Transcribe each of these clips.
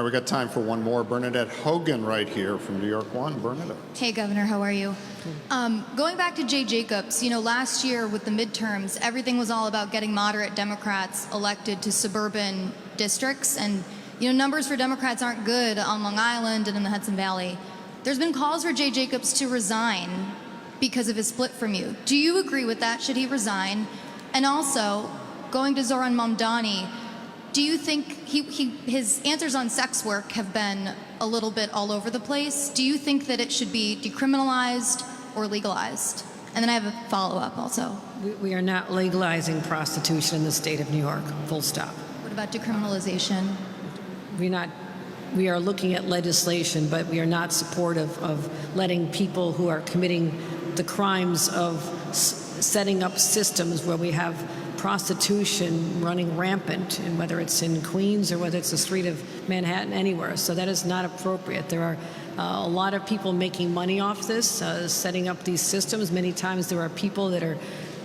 right, we got time for one more. Bernadette Hogan right here from New York One. Bernadette. Hey, Governor, how are you? Going back to Jay Jacobs, last year with the midterms, everything was all about getting moderate Democrats elected to suburban districts. And, numbers for Democrats aren't good on Long Island and in the Hudson Valley. There's been calls for Jay Jacobs to resign because of his split from you. Do you agree with that? Should he resign? And also, going to Zohran Mamdani, do you think his answers on sex work have been a little bit all over the place? Do you think that it should be decriminalized or legalized? And then I have a follow-up also. We are not legalizing prostitution in the state of New York, full stop. What about decriminalization? We are looking at legislation, but we are not supportive of letting people who are committing the crimes of setting up systems where we have prostitution running rampant, and whether it's in Queens or whether it's the street of Manhattan, anywhere. So that is not appropriate. There are a lot of people making money off this, setting up these systems. Many times there are people that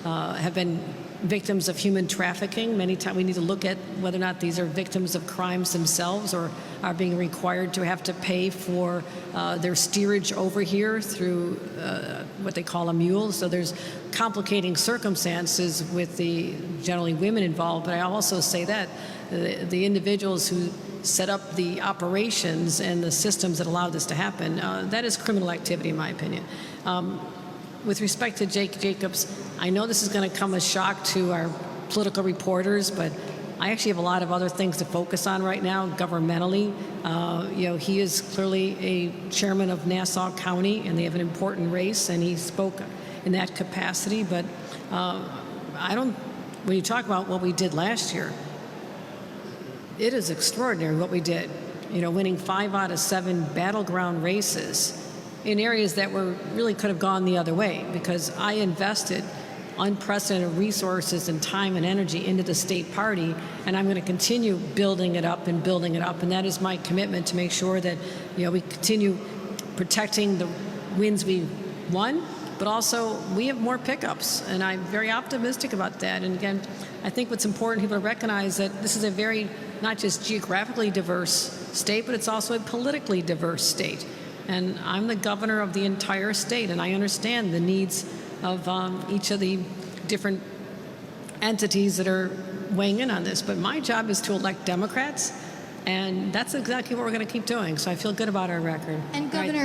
have been victims of human trafficking. Many times we need to look at whether or not these are victims of crimes themselves or are being required to have to pay for their steerage over here through what they call a mule. So there's complicating circumstances with the generally women involved. But I also say that the individuals who set up the operations and the systems that allow this to happen, that is criminal activity, in my opinion. With respect to Jake Jacobs, I know this is going to come as shock to our political reporters, but I actually have a lot of other things to focus on right now governmentally. He is clearly a chairman of Nassau County, and they have an important race, and he spoke in that capacity. But when you talk about what we did last year, it is extraordinary what we did. Winning 5 out of 7 battleground races in areas that really could have gone the other way, because I invested unprecedented resources and time and energy into the state party, and I'm going to continue building it up, and that is my commitment to make sure that we continue protecting the wins we won, but also we have more pickups, and I'm very optimistic about that. And again, I think what's important, people to recognize that this is a very not just geographically diverse state, but it's also a politically diverse state. And I'm the governor of the entire state, and I understand the needs of each of the different entities that are weighing in on this. But my job is to elect Democrats, and that's exactly what we're going to keep doing. So I feel good about our record. And Governor,